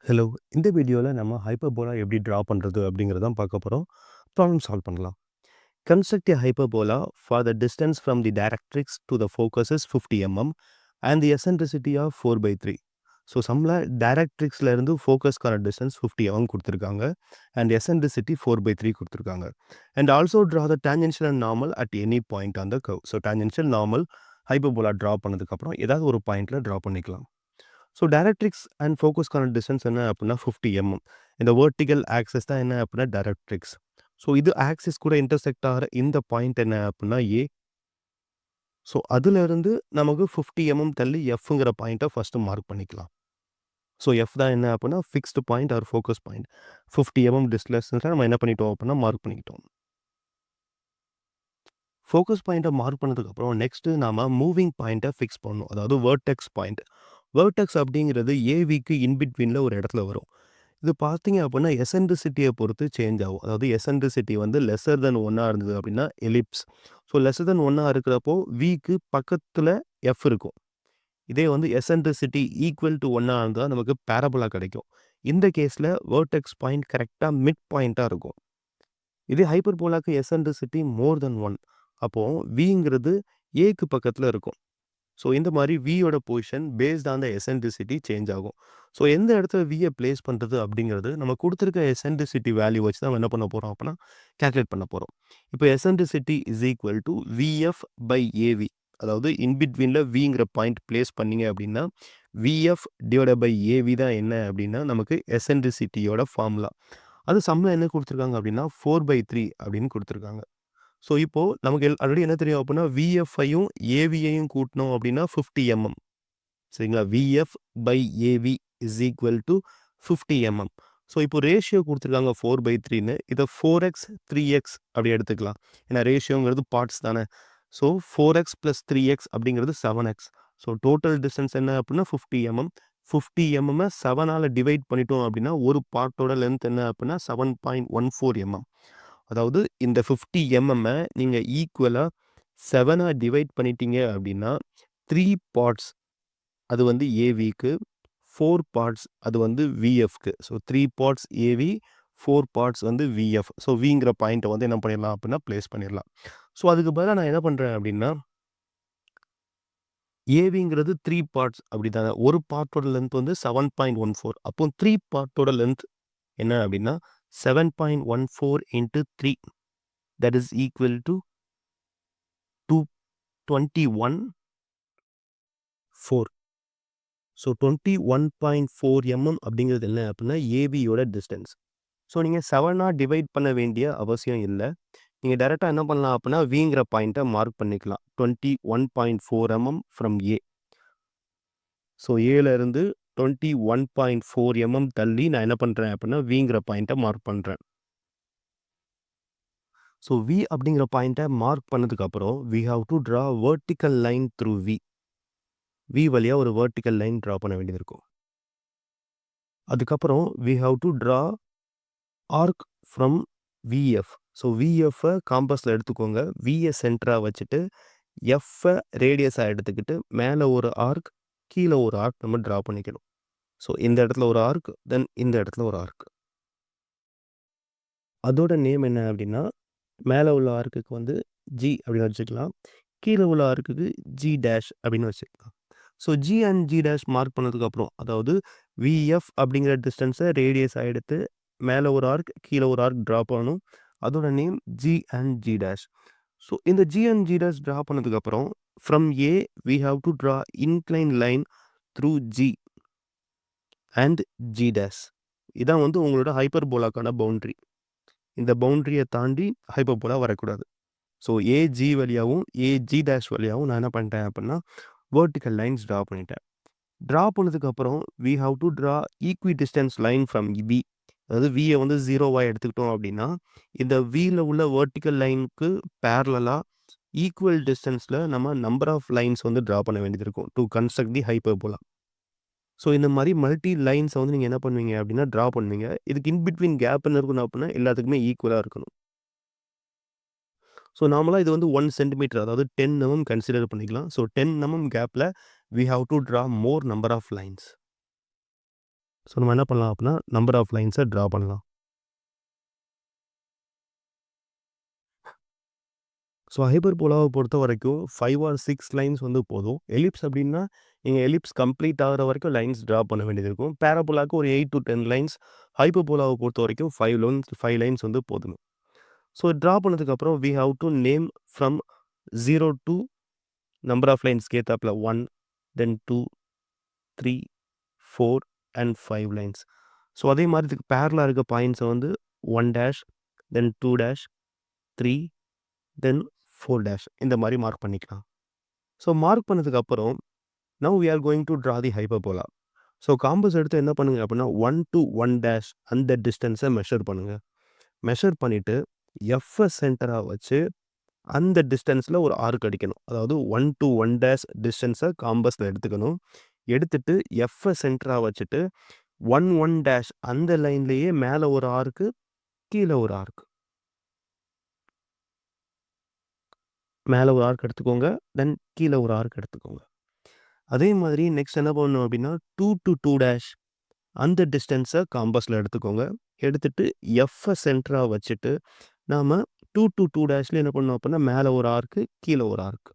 Hello! இந்த வீடியோல நம்ம ஹைப்பர்போலா எப்படி ட்ரா பண்றது அப்படிங்கிறத தான் பார்க்க போறோம். ப்ராப்ளம் சால்வ் பண்ணலாம். Construct a hyperbola for the distance from the directrix to the focus is 50 mm and the eccentricity of 4/3. So சம்ல டைரக்ட்ரிக்ஸ்ல இருந்து ஃபோக்கஸ்க்கான டிஸ்டன்ஸ் 50 mm குடுத்துருக்காங்க. அண்ட் எசன்ட்ரிசிட்டி 4/3 குடுத்துருக்காங்க. And also draw the tangential and normal at any point on the curve. So tangential, normal, hyperbola draw பண்ணதுக்கப்புறம் ஏதாவது ஒரு பாயிண்ட்ல draw பண்ணிக்கலாம். So directrix and ஃபோக்கஸ்க்கான distance என்ன அப்படின்னா 50 mm. இந்த வெர்டிகல் ஆக்சிஸ் தான் என்ன அப்படின்னா டைரக்ட்ரிக்ஸ். ஸோ இது ஆக்சிஸ் கூட இன்டர்செக்ட் ஆகிற இந்த பாயிண்ட் என்ன அப்படின்னா ஏ. ஸோ அதிலிருந்து நமக்கு 50 mm தள்ளி எஃப்ங்கிற பாயிண்ட்டை ஃபஸ்ட்டு மார்க் பண்ணிக்கலாம். ஸோ எஃப் தான் என்ன அப்படின்னா fixed point or focus point. 50 mm டிஸ்டன்ஸில் நம்ம என்ன பண்ணிட்டோம் அப்படின்னா மார்க் பண்ணிக்கிட்டோம். ஃபோக்கஸ் பாயிண்ட்டை மார்க் பண்ணதுக்கப்புறம் நெக்ஸ்ட்டு நாம மூவிங் பாயிண்ட்டை ஃபிக்ஸ் பண்ணணும். அதாவது வெர்டெக்ஸ் பாயிண்ட். வெர்டெக்ஸ் அப்படிங்கிறது ஏவிக்கு இன்பிட்வீனில் ஒரு இடத்துல வரும். இது பார்த்தீங்க அப்படின்னா எசன்ட்ரிசிட்டியை பொறுத்து சேஞ்ச் ஆகும். அதாவது எசன்ட்ரிசிட்டி வந்து லெஸ்ஸர் தென் 1 இருந்தது அப்படின்னா எலிப்ஸ். ஸோ லெஸ்ஸர் தென் 1 இருக்கிறப்போ விக்கு பக்கத்தில் எஃப் இருக்கும். இதே வந்து எசன்ட்ரிசிட்டி ஈக்குவல் டு 1 இருந்தால் நமக்கு பேரபோலா கிடைக்கும். இந்த கேஸில் வெர்டெக்ஸ் பாயிண்ட் கரெக்டாக மிட் பாயிண்ட்டாக இருக்கும். இதே ஹைப்பர்போலாக்கு எசன்ட்ரிசிட்டி மோர் தென் 1 அப்போது விங்கிறது ஏக்கு பக்கத்தில் இருக்கும். ஸோ இந்த மாதிரி வியோட position based on the eccentricity change ஆகும். ஸோ எந்த இடத்துல வியை பிளேஸ் பண்ணுறது அப்படிங்கிறது நம்ம கொடுத்துருக்க எசன்ட்ரிசிட்டி வேல்யூ வச்சு தான் என்ன பண்ண போகிறோம் அப்படின்னா கேல்குலேட் பண்ண போகிறோம். இப்போ eccentricity is equal to VF by AV. அதாவது இன்பிட்வீனில் விங்கிற பாயிண்ட் பிளேஸ் பண்ணிங்க அப்படின்னா விஎஃப் டிவைட் பை ஏவி தான் என்ன அப்படின்னா நமக்கு எசன்ட்ரிசிட்டியோட ஃபார்முலா. அது சம்மில் என்ன கொடுத்துருக்காங்க அப்படின்னா 4/3 அப்படின்னு கொடுத்துருக்காங்க. ஸோ இப்போது நமக்கு ஆல்ரெடி என்ன தெரியும் அப்படின்னா விஎஃப்ஐயும் ஏவியையும் கூட்டினோம் அப்படின்னா 50 mm. சரிங்களா? VF by AV is equal to 50 mm. So இப்போ ரேஷியோ கொடுத்துருக்காங்க 4/3ன்னு. இதை 4x 3x அப்படி எடுத்துக்கலாம். ஏன்னா ரேஷியோங்கிறது பார்ட்ஸ் தானே. ஸோ 4x + 3x அப்படிங்கிறது 7x. ஸோ டோட்டல் டிஸ்டன்ஸ் என்ன அப்படின்னா 50 mm. 50 mm 7ஆல் டிவைட் பண்ணிட்டோம் அப்படின்னா ஒரு பார்ட்டோட லென்த் என்ன அப்படின்னா 7.14 mm. அதாவது இந்த 50 mm நீங்கள் ஈக்குவலாக 7ஆக டிவைட் பண்ணிட்டீங்க அப்படின்னா 3 பார்ட்ஸ் அது வந்து ஏவிக்கு, 4 பார்ட்ஸ் அது வந்து விஎஃப்க்கு. ஸோ 3 பார்ட்ஸ் ஏவி, 4 பார்ட்ஸ் வந்து விஎஃப். ஸோ விங்கிற பாயிண்ட்டை வந்து என்ன பண்ணிடலாம் அப்படின்னா பிளேஸ் பண்ணிடலாம். ஸோ அதுக்கு பதிலாக நான் என்ன பண்ணுறேன் அப்படின்னா ஏவிங்கிறது 3 பார்ட்ஸ் அப்படி தானே. ஒரு பார்ட்டோட லென்த் வந்து 7.14. அப்போ 3 பார்ட்டோட லென்த் என்ன அப்படின்னா 7.14 into 3 that is equal to 21.4. So 21.4 mm அப்படிங்கிறது என்ன அப்படின்னா ஏபியோட டிஸ்டன்ஸ். ஸோ நீங்கள் 7ஆக டிவைட் பண்ண வேண்டிய அவசியம் இல்லை. நீங்கள் டைரெக்டாக என்ன பண்ணலாம் அப்படின்னா விங்கிற பாயிண்ட்டை மார்க் பண்ணிக்கலாம். 21.4 mm ஃப்ரம் ஏ. ஸோ ஏலேருந்து 21.4 mm தள்ளி நான் என்ன பண்ணுறேன் அப்படின்னா விங்கிற பாயிண்ட்டை மார்க் பண்ணுறேன். ஸோ வி அப்படிங்கிற பாயிண்ட்டை மார்க் பண்ணதுக்கப்புறம் we have to draw vertical line through V. V வழியாக ஒரு வெர்டிக்கல் லைன் ட்ரா பண்ண வேண்டியது இருக்கும். அதுக்கப்புறம் V have to draw arc from VF. So விஎஃப்பை காம்பஸில் எடுத்துக்கோங்க. வியை சென்டராக வச்சுட்டு எஃப்பை ரேடியஸாக எடுத்துக்கிட்டு மேலே ஒரு ஆர்க், கீழே ஒரு ஆர்க் நம்ம ட்ரா பண்ணிக்கணும். ஸோ இந்த இடத்துல ஒரு ஆர்க், தென் இந்த இடத்துல ஒரு ஆர்க். அதோட நேம் என்ன அப்படின்னா மேலே உள்ள ஆர்க்குக்கு வந்து ஜி அப்படின்னு வச்சுக்கலாம். கீழே உள்ள ஆர்க்குக்கு ஜி டேஷ் அப்படின்னு வச்சுக்கலாம். So G and G dash mark பண்ணதுக்கப்புறம் அதாவது விஎஃப் அப்படிங்கிற டிஸ்டன்ஸை ரேடியஸாக எடுத்து மேலே ஒரு ஆர்க், கீழே ஒரு ஆர்க் ட்ரா பண்ணணும். அதோட name G and G dash. So இந்த G and G dash draw பண்ணதுக்கப்புறம் from A V have to draw incline line through G and G dash. இதான் வந்து உங்களோட ஹைப்பர்போலாக்கான பவுண்ட்ரி. இந்த பவுண்ட்ரியை தாண்டி ஹைப்பர்போலா வரக்கூடாது. ஸோ ஏஜி வழியாகவும் ஏஜி டேஷ் வழியாகவும் நான் என்ன பண்ணிட்டேன் அப்படின்னா வெர்டிக்கல் லைன்ஸ் ட்ரா பண்ணிட்டேன். ட்ரா பண்ணதுக்கப்புறம் we have to draw equidistance line from V. அதாவது வியை வந்து 0வாக எடுத்துக்கிட்டோம் அப்படின்னா இந்த வியில் உள்ள வெர்டிக்கல் லைனுக்கு பேரலாக ஈக்குவல் டிஸ்டன்ஸில் நம்ம நம்பர் ஆஃப் லைன்ஸ் வந்து ட்ரா பண்ண வேண்டியது இருக்கும் to construct the hyperbola. So இந்த மாதிரி மல்டி லைன்ஸை வந்து நீங்கள் என்ன பண்ணுவீங்க அப்படின்னா ட்ரா பண்ணுவீங்க. இதுக்கு இன்பிட்வீன் கேப் என்ன இருக்கணும் அப்படின்னா எல்லாத்துக்குமே ஈக்குவலாக இருக்கணும். ஸோ நார்மலாக இது வந்து 1 சென்டிமீட்டர் அதாவது 10 mm கன்சிடர் பண்ணிக்கலாம். ஸோ 10 mm கேப்பில் we have to draw more number of lines. So நம்ம என்ன பண்ணலாம் அப்படின்னா நம்பர் ஆஃப் லைன்ஸை ட்ரா பண்ணலாம். ஸோ ஹைப்பர்போலாவை பொறுத்த வரைக்கும் 5 ஆர் 6 லைன்ஸ் வந்து போதும். எலிப்ஸ் அப்படின்னா நீங்கள் எலிப்ஸ் கம்ப்ளீட் ஆகிற வரைக்கும் லைன்ஸ் ட்ரா பண்ண வேண்டியது இருக்கும். பேராபோலாவுக்கு ஒரு 8 to 10 லைன்ஸ். ஹைப்பர்போலாவை பொறுத்த வரைக்கும் 5 லைன்ஸ் வந்து போதும். ஸோ ட்ரா பண்ணதுக்கப்புறம் V have to name from 0 to number of லைன்ஸ்க்கு ஏற்றாப்புல 1, தென் 2, 3, 4 அண்ட் 5 லைன்ஸ். ஸோ அதே மாதிரி இதுக்கு பேரலாக இருக்க பாயிண்ட்ஸை வந்து 1 dash, then 2 dash, 3, then 4 dash இந்த மாதிரி மார்க் பண்ணிக்கலாம். ஸோ மார்க் பண்ணதுக்கப்புறம் now we are going to draw the hyperbola. So compass எடுத்து என்ன பண்ணுங்க அப்படின்னா 1 to 1 டேஷ் அந்த டிஸ்டன்ஸை மெஷர் பண்ணுங்கள். மெஷர் பண்ணிவிட்டு எஃப்ஐ சென்டராக வச்சு அந்த டிஸ்டன்ஸில் ஒரு ஆர்க் அடிக்கணும். அதாவது 1 to 1 டேஷ் டிஸ்டன்ஸை காம்பஸில் எடுத்துக்கணும். எடுத்துட்டு எஃப்ஐ சென்டராக வச்சுட்டு 1 டேஷ் அந்த லைன்லேயே மேலே ஒரு ஆர்க்கு, கீழே ஒரு ஆர்க். மேலே ஒரு ஆர்க் எடுத்துக்கோங்க, தென் கீழே ஒரு ஆர்க் எடுத்துக்கோங்க. அதே மாதிரி நெக்ஸ்ட் என்ன பண்ணணும் அப்படின்னா 2 to 2 டேஷ் அந்த டிஸ்டன்ஸை காம்பஸில் எடுத்துக்கோங்க. எடுத்துட்டு எஃப்ஐ சென்டராக வச்சுட்டு நாம் 2 to 2 டேஷில் என்ன பண்ணணும் அப்படின்னா மேலே ஒரு ஆர்க்கு, கீழே ஒரு ஆர்க்.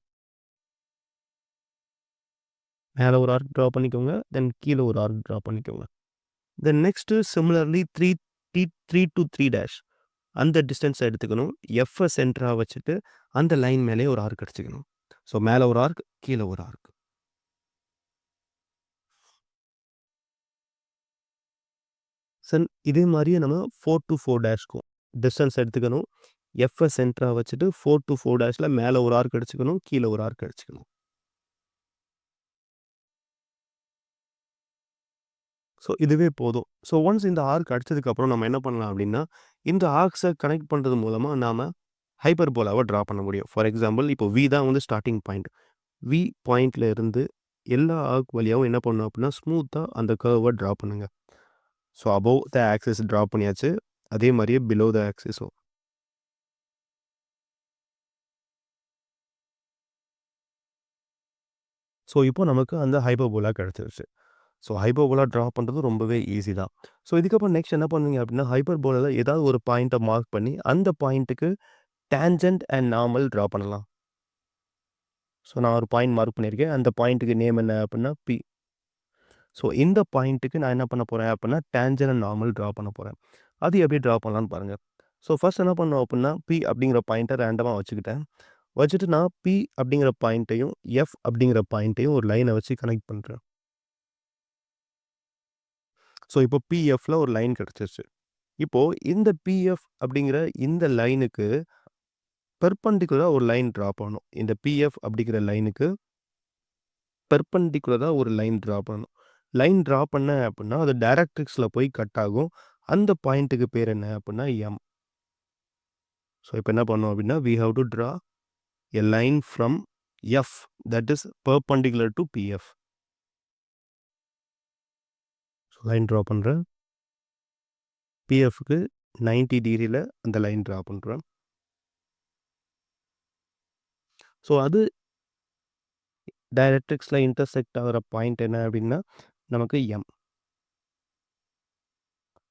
மேலே ஒரு ஆர்க் ட்ரா பண்ணிக்கோங்க, தென் கீழே ஒரு ஆர்க் ட்ரா பண்ணிக்கோங்க. Then next similarly 3 to 3 dash அந்த டிஸ்டன்ஸை எடுத்துக்கணும். எஃப்ஐ சென்டராக வச்சுட்டு அந்த லைன் மேலே ஒரு ஆர்க் அடிச்சுக்கணும். ஸோ மேலே ஒரு ஆர்க், கீழே ஒரு ஆர்க். இதே மாதிரியே நம்ம 4 to 4 டேஷ்க்கும் டிஸ்டன்ஸ் எடுத்துக்கணும். எஃப்ஐ சென்டராக வச்சுட்டு 4 to 4 டேஷில் மேலே ஒரு ஆர்க் அடிச்சுக்கணும், கீழே ஒரு ஆர்க் அடிச்சுக்கணும். ஸோ இதுவே போதும். ஸோ ஒன்ஸ் இந்த ஆர்க் அடிச்சதுக்கப்புறம் நம்ம என்ன பண்ணலாம் அப்படின்னா இந்த ஆர்க்ஸை கனெக்ட் பண்ணுறது மூலமாக நாம் ஹைப்பர்போலாவை ட்ரா பண்ண முடியும். ஃபார் எக்ஸாம்பிள் இப்போ வி தான் வந்து ஸ்டார்டிங் பாயிண்ட். வி பாயிண்டில் இருந்து எல்லா ஆர்க் வழியாகவும் என்ன பண்ணணும் அப்படின்னா ஸ்மூத்தாக அந்த கர்வை ட்ரா பண்ணுங்கள். ஸோ அபோவ் த ஆக்சிஸ் ட்ரா பண்ணியாச்சு. அதே மாதிரியே பிலோ த ஆக்சிஸும். ஸோ இப்போ நமக்கு அந்த ஹைப்பர்போலா கிடச்சிருச்சு. ஸோ ஹைப்பர்போலா ட்ரா பண்ணுறது ரொம்பவே ஈஸி தான். ஸோ இதுக்கப்புறம் நெக்ஸ்ட் என்ன பண்ணுவீங்க அப்படின்னா ஹைப்பர்போலாவில் ஏதாவது ஒரு பாயிண்ட்டை மார்க் பண்ணி அந்த பாயிண்ட்டுக்கு டேன்ஜென்ட் அண்ட் நார்மல் ட்ரா பண்ணலாம். ஸோ நான் ஒரு பாயிண்ட் மார்க் பண்ணியிருக்கேன். அந்த பாயிண்ட்டுக்கு நேம் என்ன அப்படின்னா பி. ஸோ இந்த பாயிண்ட்டுக்கு நான் என்ன பண்ண போகிறேன் அப்படின்னா டேன்ஜென்ட் அண்ட் நார்மல் ட்ரா பண்ண போகிறேன். அது எப்படி ட்ரா பண்ணலான்னு பாருங்கள். ஸோ ஃபர்ஸ்ட் என்ன பண்ணோம் அப்படின்னா பி அப்படிங்கிற பாயிண்ட்டை ரேண்டமாக வச்சுக்கிட்டேன். வச்சுட்டு நான் பி அப்படிங்கிற பாயிண்ட்டையும் எஃப் அப்படிங்கிற பாயிண்ட்டையும் ஒரு லைனை வச்சு கனெக்ட் பண்ணுறேன். ஸோ இப்போ பிஎஃப்ல ஒரு லைன் கிடச்சிருச்சு. இப்போது இந்த பிஎஃப் அப்படிங்கிற இந்த லைனுக்கு பெர்பெண்டிகுலராக ஒரு லைன் ட்ரா பண்ணணும். இந்த பிஎஃப் அப்படிங்கிற லைனுக்கு பெர்பெண்டிகுலராக ஒரு லைன் ட்ரா பண்ணணும். லைன் ட்ரா பண்ண அப்படின்னா அது டைரக்ட்ரிக்ஸில் போய் கட் ஆகும். அந்த பாயிண்ட்டுக்கு பேர் என்ன அப்படின்னா எம். ஸோ இப்போ என்ன பண்ணோம் அப்படின்னா we have to draw a line from F that is perpendicular to BF. So line draw பண்ணுறேன். பிஎஃப்க்கு 90 டிகிரியில் அந்த லைன் ட்ரா பண்ணுறேன். ஸோ அது டைரக்ட்ரிக்ஸில் இன்டர்செக்ட் ஆகிற பாயிண்ட் என்ன அப்படின்னா நமக்கு எம்.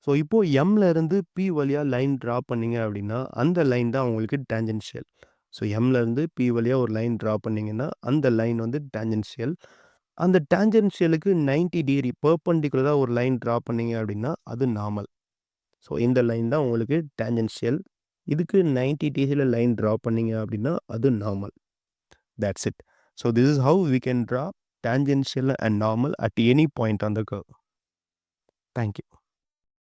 ஸோ இப்போது எம்ல இருந்து பி வழியாக லைன் ட்ரா பண்ணிங்க அப்படின்னா அந்த லைன் தான் உங்களுக்கு டேஞ்சென்ஷியல். ஸோ எம்லேருந்து பி வழியாக ஒரு லைன் ட்ரா பண்ணிங்கன்னா அந்த லைன் வந்து டேஞ்சென்ஷியல். அந்த டேஞ்சென்ஷியலுக்கு 90 டிகிரி பெர்பெண்டிகுலராக ஒரு லைன் ட்ரா பண்ணிங்க அப்படின்னா அது நார்மல். ஸோ இந்த லைன் தான் உங்களுக்கு டேஞ்சென்ஷியல். இதுக்கு 90 டிகிரியில் லைன் ட்ரா பண்ணிங்க அப்படின்னா அது normal. That's it. So this is how we can draw tangential and normal at any point on the curve. Thank you.